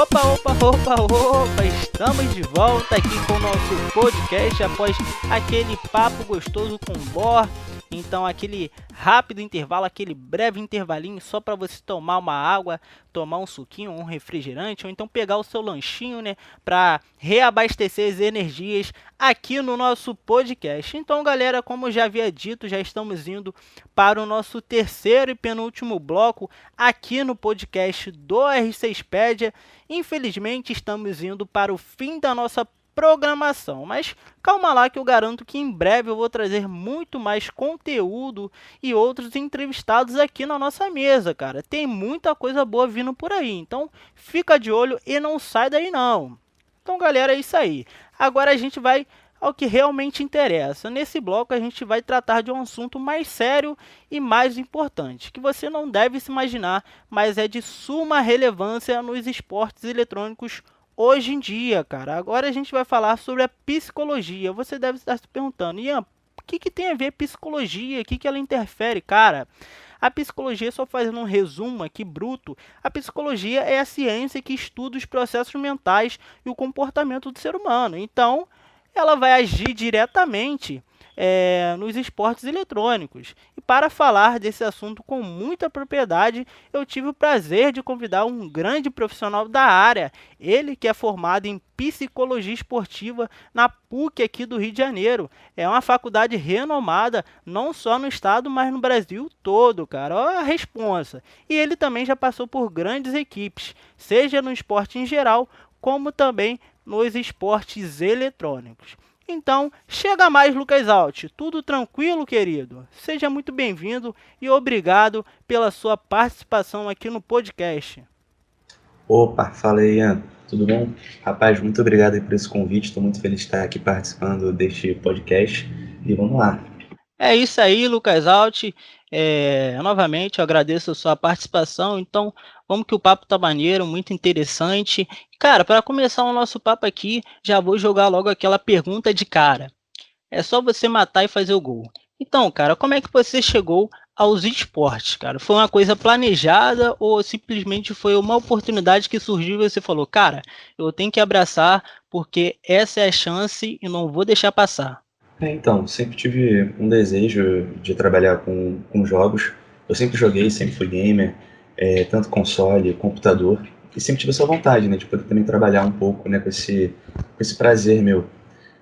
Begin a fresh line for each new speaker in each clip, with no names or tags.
Opa, opa, opa, opa! Estamos de volta aqui com o nosso podcast após aquele papo gostoso com o Bor. Então, aquele rápido intervalo, aquele breve intervalinho só para você tomar uma água, tomar um suquinho, um refrigerante, ou então pegar o seu lanchinho, né, para reabastecer as energias aqui no nosso podcast. Então, galera, como eu já havia dito, já estamos indo para o nosso terceiro e penúltimo bloco aqui no podcast do R6pedia. Infelizmente, estamos indo para o fim da nossa programação, mas calma lá que eu garanto que em breve eu vou trazer muito mais conteúdo e outros entrevistados aqui na nossa mesa, cara. Tem muita coisa boa vindo por aí, então fica de olho e não sai daí não. Então, galera, é isso aí. Agora a gente vai ao que realmente interessa. Nesse bloco a gente vai tratar de um assunto mais sério e mais importante, que você não deve se imaginar, mas é de suma relevância nos esportes eletrônicos hoje em dia, cara. Agora a gente vai falar sobre a psicologia. Você deve estar se perguntando, Ian, o que tem a ver psicologia? O que ela interfere? Cara, a psicologia, só fazendo um resumo aqui bruto, a psicologia é a ciência que estuda os processos mentais e o comportamento do ser humano. Então, ela vai agir diretamente nos esportes eletrônicos. E para falar desse assunto com muita propriedade, eu tive o prazer de convidar um grande profissional da área, ele que é formado em psicologia esportiva na PUC aqui do Rio de Janeiro. É uma faculdade renomada, não só no estado, mas no Brasil todo, cara. Olha a responsa. E ele também já passou por grandes equipes, seja no esporte em geral, como também nos esportes eletrônicos. Então, chega mais, Lucas Alt. Tudo tranquilo, querido? Seja muito bem-vindo e obrigado pela sua participação aqui no podcast.
Opa, fala aí, Ian. Tudo bom? Rapaz, muito obrigado aí por esse convite. Estou muito feliz de estar aqui participando deste podcast. E vamos lá.
É isso aí, Lucas Alt. Novamente, eu agradeço a sua participação. Então, vamos que o papo tá maneiro, muito interessante. Cara, para começar o nosso papo aqui, já vou jogar logo aquela pergunta de cara. É só você matar e fazer o gol. Então, cara, como é que você chegou aos esportes, cara? Foi uma coisa planejada ou simplesmente foi uma oportunidade que surgiu e você falou, cara, eu tenho que abraçar porque essa é a chance e não vou deixar passar?
Então, sempre tive um desejo de trabalhar com jogos. Eu sempre joguei, sempre fui gamer, tanto console, computador. E sempre tive essa vontade, né, de poder também trabalhar um pouco, né, com esse prazer meu.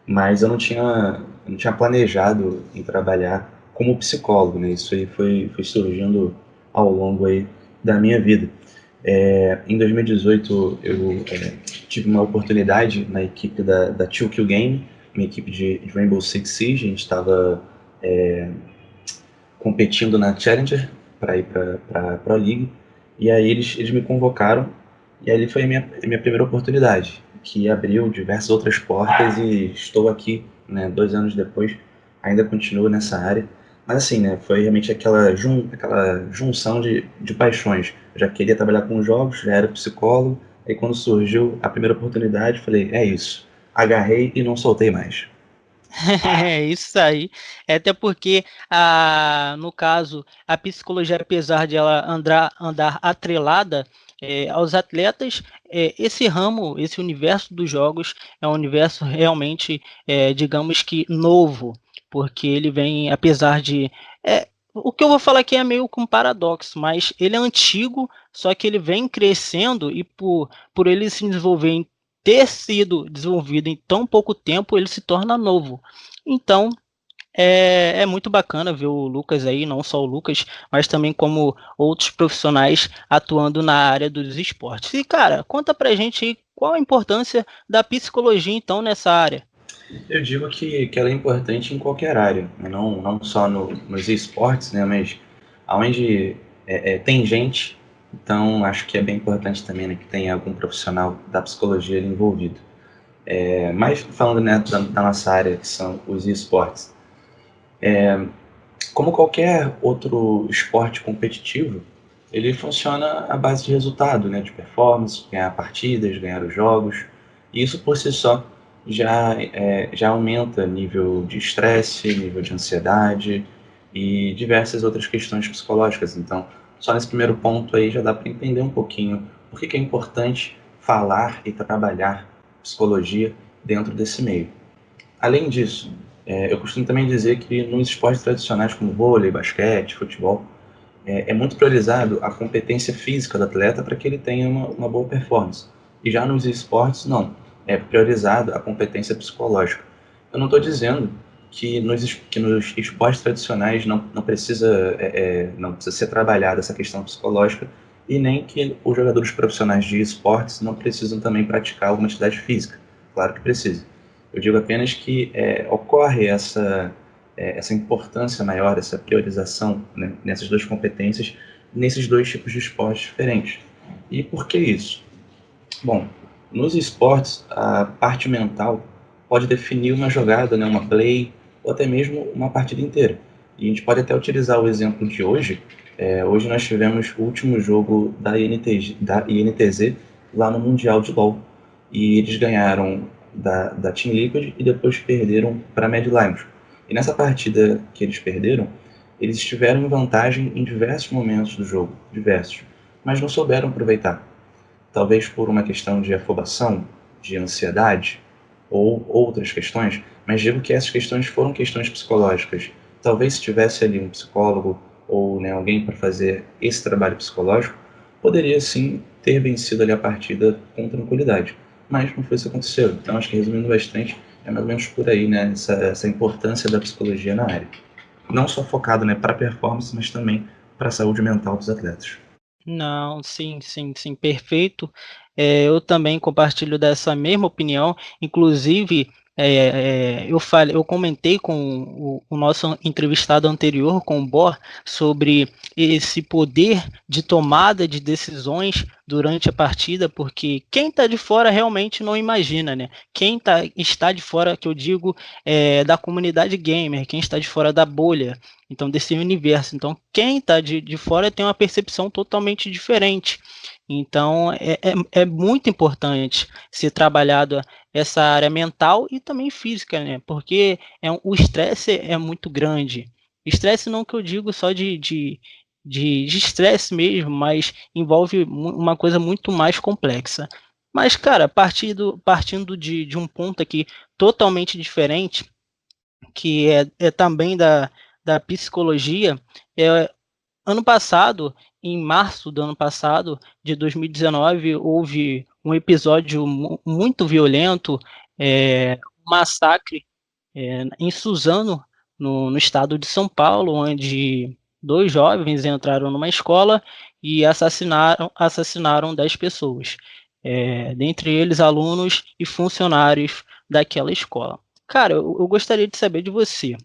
Mas eu não tinha planejado em trabalhar como psicólogo, né? Isso aí foi surgindo ao longo aí da minha vida. Em 2018 eu tive uma oportunidade na equipe da 2Q Game, uma equipe de Rainbow Six Siege. A gente estava competindo na Challenger para ir para a Pro League, e aí eles me convocaram, e ali foi a minha primeira oportunidade, que abriu diversas outras portas, e estou aqui, né, 2 anos depois, ainda continuo nessa área. Mas assim, né, foi realmente aquela junção de paixões. Eu já queria trabalhar com jogos, já era psicólogo, aí quando surgiu a primeira oportunidade, falei, é isso. Agarrei e não soltei mais.
É isso aí. É até porque, no caso, a psicologia, apesar de ela andar atrelada aos atletas, esse ramo, esse universo dos jogos é um universo realmente, digamos que novo, porque ele vem, apesar de. O que eu vou falar aqui é meio que um paradoxo, mas ele é antigo, só que ele vem crescendo e por ele se desenvolver ter sido desenvolvido em tão pouco tempo, ele se torna novo. Então, é muito bacana ver o Lucas aí, não só o Lucas, mas também como outros profissionais atuando na área dos esportes. E, cara, conta pra gente aí qual a importância da psicologia, então, nessa área.
Eu digo que ela é importante em qualquer área, né? Não só nos esportes, né? Mas aonde tem gente, então acho que é bem importante também, né, que tenha algum profissional da psicologia ali envolvido. Mas falando, né, da nossa área, que são os esportes, como qualquer outro esporte competitivo, ele funciona à base de resultado, né, de performance, ganhar partidas, ganhar os jogos. E isso por si só já aumenta nível de estresse, nível de ansiedade e diversas outras questões psicológicas. Então, só nesse primeiro ponto aí já dá para entender um pouquinho por que é importante falar e trabalhar psicologia dentro desse meio. Além disso, eu costumo também dizer que nos esportes tradicionais como vôlei, basquete, futebol, é muito priorizado a competência física do atleta para que ele tenha uma boa performance. E já nos esportes, não. É priorizado a competência psicológica. Eu não estou dizendo que nos esportes tradicionais não precisa ser trabalhada essa questão psicológica e nem que os jogadores profissionais de esportes não precisam também praticar alguma atividade física. Claro que precisa. Eu digo apenas que ocorre essa importância maior, essa priorização, né, nessas duas competências, nesses dois tipos de esportes diferentes. E por que isso? Bom, nos esportes, a parte mental pode definir uma jogada, né, uma play, ou até mesmo uma partida inteira. E a gente pode até utilizar o exemplo de hoje. Hoje nós tivemos o último jogo da INTZ lá no Mundial de LoL. E eles ganharam da Team Liquid e depois perderam para a Mad Lions. E nessa partida que eles perderam, eles estiveram em vantagem em diversos momentos do jogo, diversos, mas não souberam aproveitar. Talvez por uma questão de afobação, de ansiedade ou outras questões, mas digo que essas questões foram questões psicológicas. Talvez se tivesse ali um psicólogo ou, né, alguém para fazer esse trabalho psicológico, poderia sim ter vencido ali a partida com tranquilidade. Mas não foi isso que aconteceu. Então acho que, resumindo bastante, é mais ou menos por aí, né, essa importância da psicologia na área. Não só focado, né, para performance, mas também para a saúde mental dos atletas.
Não, sim, sim, sim, perfeito. Eu também compartilho dessa mesma opinião. Inclusive, eu comentei com o nosso entrevistado anterior, com o Bor, sobre esse poder de tomada de decisões durante a partida, porque quem está de fora realmente não imagina, né? Está de fora, que eu digo, da comunidade gamer, quem está de fora da bolha, então desse universo. Então, quem está de fora tem uma percepção totalmente diferente. Então, é muito importante ser trabalhado essa área mental e também física, né? Porque o estresse é muito grande. Estresse não que eu digo só de estresse mesmo, mas envolve uma coisa muito mais complexa. Mas, cara, partindo de um ponto aqui totalmente diferente, que é também da psicologia. Ano passado, em março do ano passado, de 2019, houve um episódio muito violento, um massacre em Suzano, no estado de São Paulo, onde dois jovens entraram numa escola e assassinaram 10 pessoas, dentre eles alunos e funcionários daquela escola. Cara, eu gostaria de saber de você.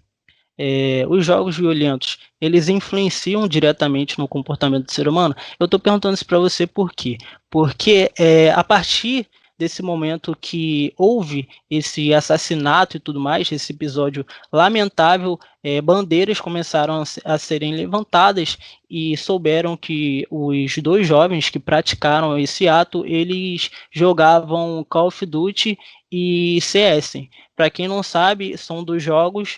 Os jogos violentos, eles influenciam diretamente no comportamento do ser humano? Eu estou perguntando isso para você por quê? Porque a partir desse momento que houve esse assassinato e tudo mais, esse episódio lamentável, bandeiras começaram a serem levantadas e souberam que os dois jovens que praticaram esse ato, eles jogavam Call of Duty e CS. Para quem não sabe, são dos jogos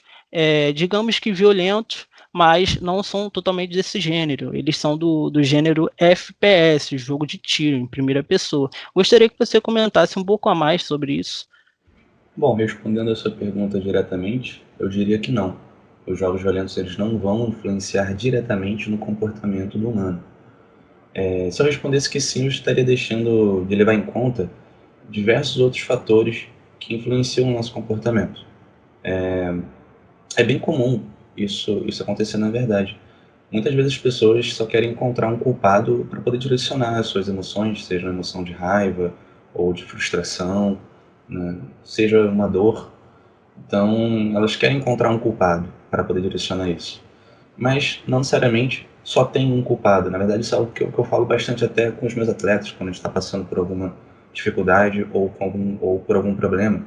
digamos que violentos, mas não são totalmente desse gênero. Eles são do gênero FPS, jogo de tiro em primeira pessoa. Gostaria que você comentasse um pouco a mais sobre isso.
Bom, respondendo a sua pergunta diretamente, eu diria que não. Os jogos violentos eles não vão influenciar diretamente no comportamento do humano. Se eu respondesse que sim, eu estaria deixando de levar em conta diversos outros fatores que influenciam o nosso comportamento. É bem comum isso acontecer na verdade. Muitas vezes as pessoas só querem encontrar um culpado para poder direcionar as suas emoções, seja uma emoção de raiva ou de frustração, né? Seja uma dor. Então, elas querem encontrar um culpado para poder direcionar isso. Mas, não necessariamente, só tem um culpado. Na verdade, isso é algo que eu falo bastante até com os meus atletas, quando a gente está passando por alguma dificuldade ou por algum problema.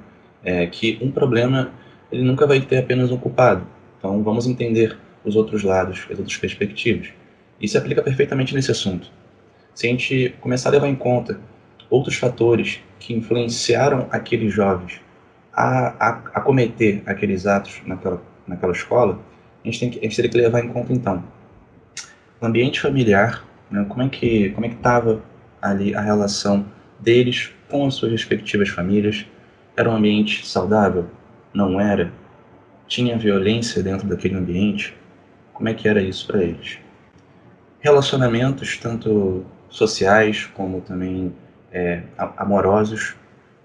Que um problema, ele nunca vai ter apenas um culpado. Então, vamos entender os outros lados, as outras perspectivas. Isso se aplica perfeitamente nesse assunto. Se a gente começar a levar em conta outros fatores que influenciaram aqueles jovens a cometer aqueles atos naquela escola, a gente teria que levar em conta, então, o ambiente familiar, né, como é que estava ali a relação deles com as suas respectivas famílias. Era um ambiente saudável? Não era? Tinha violência dentro daquele ambiente? Como é que era isso para eles? Relacionamentos, tanto sociais como também amorosos,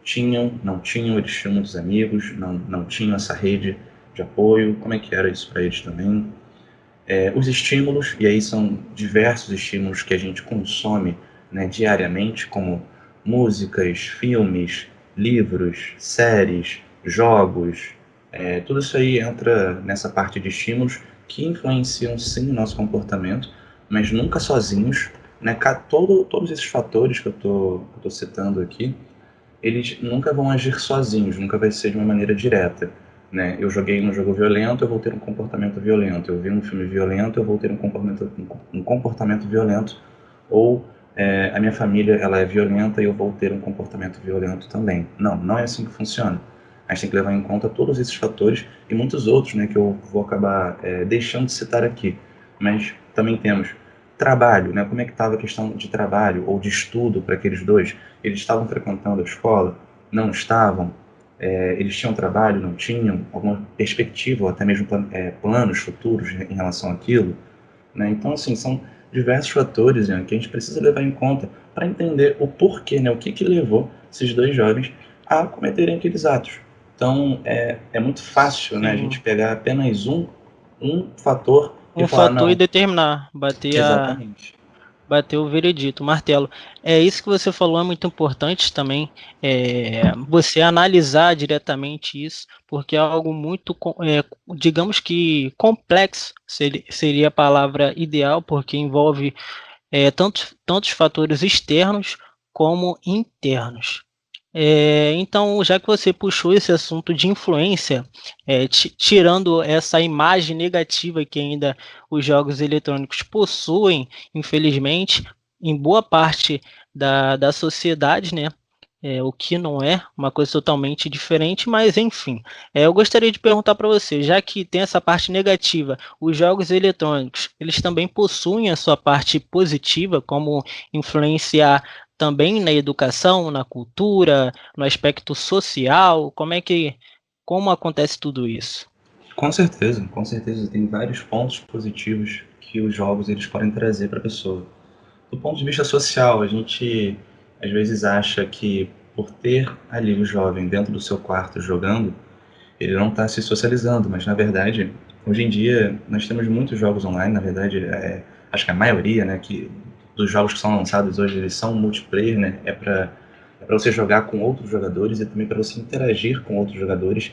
tinham, não tinham, eles tinham muitos amigos, não tinham essa rede de apoio, como é que era isso para eles também? Os estímulos, e aí são diversos estímulos que a gente consome, né, diariamente, como músicas, filmes, livros, séries, jogos, tudo isso aí entra nessa parte de estímulos que influenciam sim o nosso comportamento, mas nunca sozinhos, né? Todos esses fatores que eu tô citando aqui, eles nunca vão agir sozinhos, nunca vai ser de uma maneira direta, né? Eu joguei um jogo violento, eu vou ter um comportamento violento. Eu vi um filme violento, eu vou ter um comportamento violento. Ou a minha família ela é violenta e eu vou ter um comportamento violento também. Não é assim que funciona. A gente tem que levar em conta todos esses fatores e muitos outros, né, que eu vou acabar deixando de citar aqui. Mas também temos trabalho, né? Como é que estava a questão de trabalho ou de estudo para aqueles dois? Eles estavam frequentando a escola? Não estavam? Eles tinham trabalho? Não tinham? Alguma perspectiva ou até mesmo planos futuros em relação àquilo? Né? Então, assim, são diversos fatores, né, que a gente precisa levar em conta para entender o porquê, né? O que levou esses dois jovens a cometerem aqueles atos. Então, é muito fácil, né, a gente
Sim.
pegar apenas um fator e
Um
falar,
fator e
não,
determinar,
exatamente.
bater o veredito, o martelo. É isso que você falou, é muito importante também, você analisar diretamente isso, porque é algo muito, digamos que complexo, seria a palavra ideal, porque envolve tantos fatores externos como internos. Então, já que você puxou esse assunto de influência, tirando essa imagem negativa que ainda os jogos eletrônicos possuem, infelizmente, em boa parte da sociedade, né? O que não é uma coisa totalmente diferente, mas enfim. Eu gostaria de perguntar para você, já que tem essa parte negativa, os jogos eletrônicos, eles também possuem a sua parte positiva, como influenciar também na educação, na cultura, no aspecto social? Como acontece tudo isso?
Com certeza, tem vários pontos positivos que os jogos eles podem trazer para a pessoa. Do ponto de vista social, a gente às vezes acha que por ter ali o jovem dentro do seu quarto jogando, ele não está se socializando, mas na verdade, hoje em dia, nós temos muitos jogos online, na verdade, acho que a maioria, né, dos jogos que são lançados hoje, eles são multiplayer, né, é para você jogar com outros jogadores e também para você interagir com outros jogadores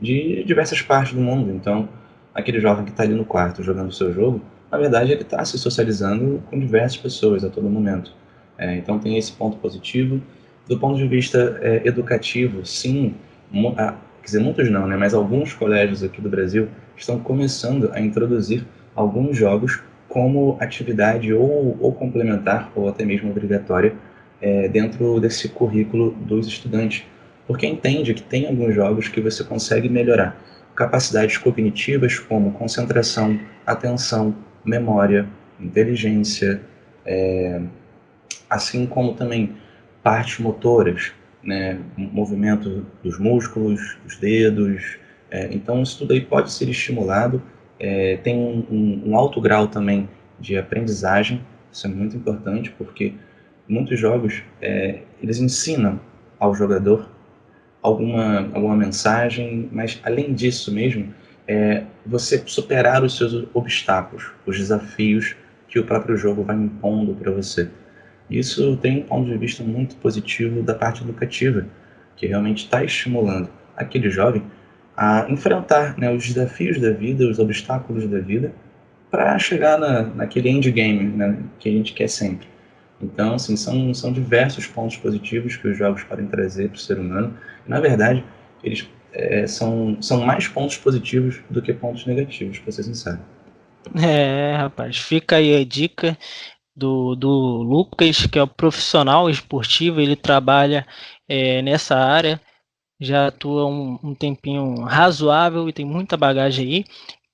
de diversas partes do mundo. Então, aquele jovem que está ali no quarto jogando o seu jogo, na verdade, ele está se socializando com diversas pessoas a todo momento. Então, tem esse ponto positivo. Do ponto de vista educativo, sim, quer dizer, muitos não, né? Mas alguns colégios aqui do Brasil estão começando a introduzir alguns jogos como atividade ou complementar ou até mesmo obrigatória dentro desse currículo dos estudantes, porque entende que tem alguns jogos que você consegue melhorar capacidades cognitivas como concentração, atenção, memória, inteligência, assim como também partes motoras, né, movimento dos músculos, dos dedos. Então, isso tudo aí pode ser estimulado. Tem um alto grau também de aprendizagem, isso é muito importante, porque muitos jogos eles ensinam ao jogador alguma mensagem, mas além disso mesmo, você superar os seus obstáculos, os desafios que o próprio jogo vai impondo para você. Isso tem um ponto de vista muito positivo da parte educativa, que realmente está estimulando aquele jovem a enfrentar, né, os desafios da vida, os obstáculos da vida, para chegar naquele endgame, né, que a gente quer sempre. Então, assim, são diversos pontos positivos que os jogos podem trazer para o ser humano. E, na verdade, eles são mais pontos positivos do que pontos negativos, para ser sincero.
Rapaz, fica aí a dica do Lucas, que é o profissional esportivo, ele trabalha nessa área, já atua um tempinho razoável e tem muita bagagem aí.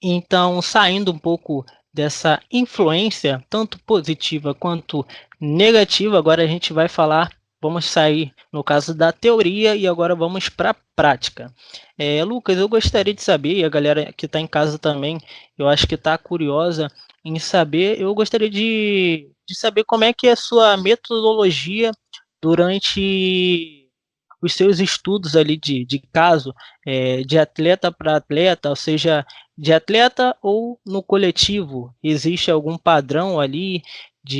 Então, saindo um pouco dessa influência, tanto positiva quanto negativa, agora a gente vai falar vamos sair, no caso, da teoria e agora vamos para a prática. Lucas, eu gostaria de saber, e a galera que está em casa também, eu acho que está curiosa em saber, eu gostaria de saber como é que é a sua metodologia durante os seus estudos ali de caso, de atleta para atleta, ou seja, de atleta ou no coletivo, existe algum padrão ali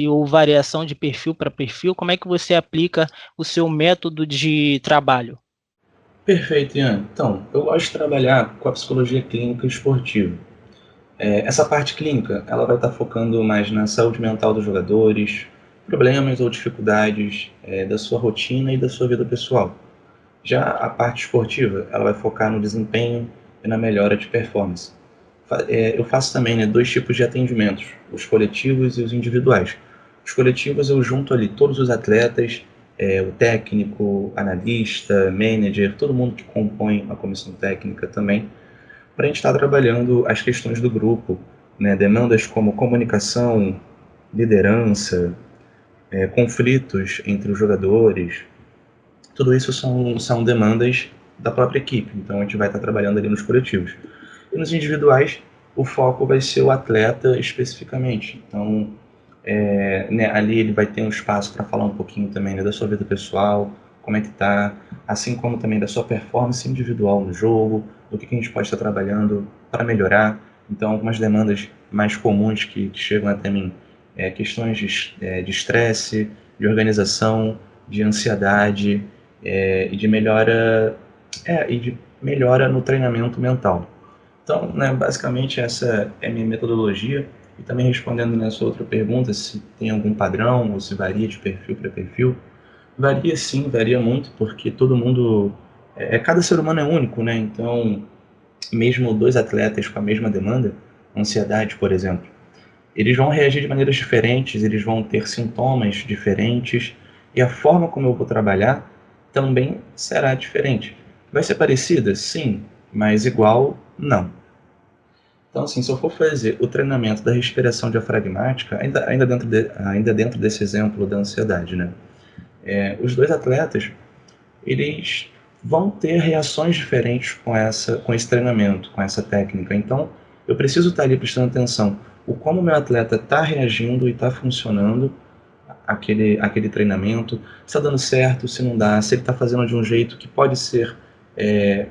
ou variação de perfil para perfil? Como é que você aplica o seu método de trabalho?
Perfeito, Ian. Então, eu gosto de trabalhar com a psicologia clínica esportiva. Essa parte clínica, ela vai estar focando mais na saúde mental dos jogadores, problemas ou dificuldades da sua rotina e da sua vida pessoal. Já a parte esportiva, ela vai focar no desempenho e na melhora de performance. Eu faço também, né, dois tipos de atendimentos, os coletivos e os individuais. Os coletivos eu junto ali todos os atletas, o técnico, analista, manager, todo mundo que compõe a comissão técnica também, para a gente estar trabalhando as questões do grupo, né, demandas como comunicação, liderança, conflitos entre os jogadores, tudo isso são demandas da própria equipe, então a gente vai estar trabalhando ali nos coletivos. E nos individuais, o foco vai ser o atleta especificamente. Então, né, ali ele vai ter um espaço para falar um pouquinho também, né, da sua vida pessoal, como é que tá, assim como também da sua performance individual no jogo, do que a gente pode estar trabalhando para melhorar. Então, algumas demandas mais comuns que chegam até mim, questões de estresse, de organização, de ansiedade, e de melhora no treinamento mental. Então, né, basicamente essa é a minha metodologia. E também respondendo nessa outra pergunta, se tem algum padrão ou se varia de perfil para perfil, varia sim, varia muito, porque todo mundo, cada ser humano é único, né? Então, mesmo dois atletas com a mesma demanda, ansiedade, por exemplo, eles vão reagir de maneiras diferentes, eles vão ter sintomas diferentes, e a forma como eu vou trabalhar também será diferente. Vai ser parecida? Sim, mas igual, não. Então, assim, se eu for fazer o treinamento da respiração diafragmática, ainda dentro desse exemplo da ansiedade, né? Os dois atletas, eles vão ter reações diferentes com esse treinamento, com essa técnica. Então, eu preciso estar ali prestando atenção o como o meu atleta está reagindo e está funcionando aquele treinamento, se está dando certo, se não dá, se ele está fazendo de um jeito que pode ser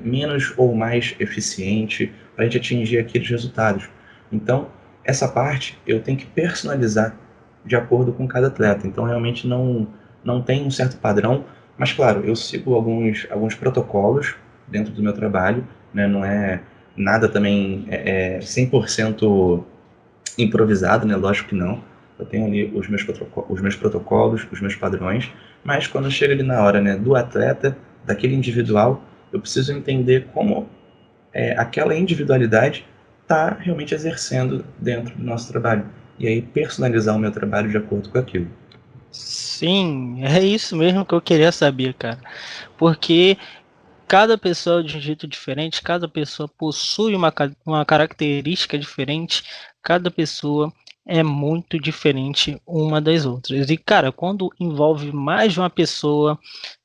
menos ou mais eficiente para a gente atingir aqueles resultados. Então, essa parte eu tenho que personalizar de acordo com cada atleta. Então, realmente não tem um certo padrão, mas, claro, eu sigo alguns protocolos dentro do meu trabalho, né? Não é nada também 100% improvisado, né? Lógico que não. Eu tenho ali os meus protocolos, os meus padrões, mas quando chega ali na hora, né, do atleta, daquele individual, eu preciso entender como aquela individualidade está realmente exercendo dentro do nosso trabalho. E aí personalizar o meu trabalho de acordo com aquilo.
Sim, é isso mesmo que eu queria saber, cara. Porque cada pessoa é de um jeito diferente, cada pessoa possui uma característica diferente, cada pessoa é muito diferente uma das outras. E, cara, quando envolve mais de uma pessoa,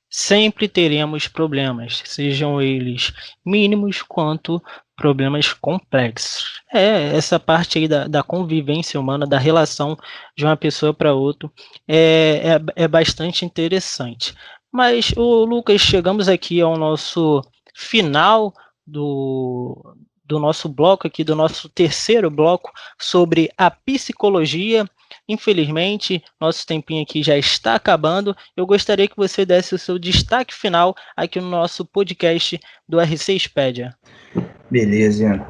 sempre teremos problemas, sejam eles mínimos quanto problemas complexos. Essa parte aí da convivência humana, da relação de uma pessoa para outra, é bastante interessante. Mas, Lucas, chegamos aqui ao nosso final do nosso bloco aqui, do nosso terceiro bloco sobre a psicologia. Infelizmente, nosso tempinho aqui já está acabando. Eu gostaria que você desse o seu destaque final aqui no nosso podcast do RC Expedia.
Beleza, Ian.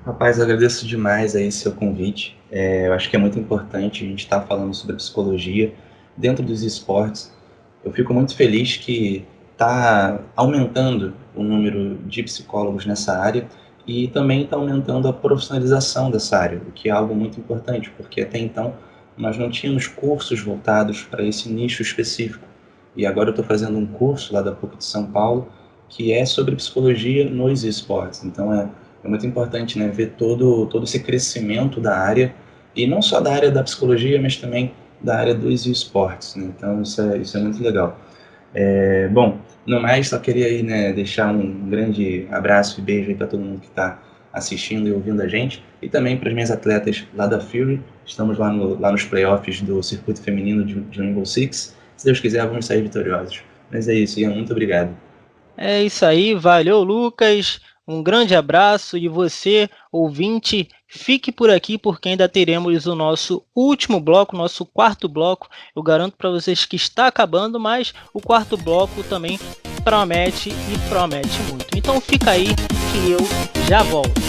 Rapaz, eu agradeço demais aí seu convite. Eu acho que é muito importante a gente estar falando sobre psicologia dentro dos esportes. Eu fico muito feliz que está aumentando o número de psicólogos nessa área e também está aumentando a profissionalização dessa área, o que é algo muito importante, porque até então nós não tínhamos cursos voltados para esse nicho específico. E agora eu estou fazendo um curso lá da PUC de São Paulo que é sobre psicologia nos esportes. Então é muito importante, né, ver todo esse crescimento da área, e não só da área da psicologia, mas também da área dos esportes, né? Então isso é muito legal. Bom, no mais, só queria aí, né, deixar um grande abraço e beijo aí para todo mundo que está assistindo e ouvindo a gente, e também para as minhas atletas lá da Fury. Estamos lá nos playoffs do circuito feminino de Rainbow Six. Se Deus quiser, vamos sair vitoriosos. Mas é isso, Ian, muito obrigado.
É isso aí, valeu, Lucas. Um grande abraço e você, ouvinte, fique por aqui porque ainda teremos o nosso último bloco, nosso quarto bloco. Eu garanto para vocês que está acabando, mas o quarto bloco também promete e promete muito. Então fica aí que eu já volto.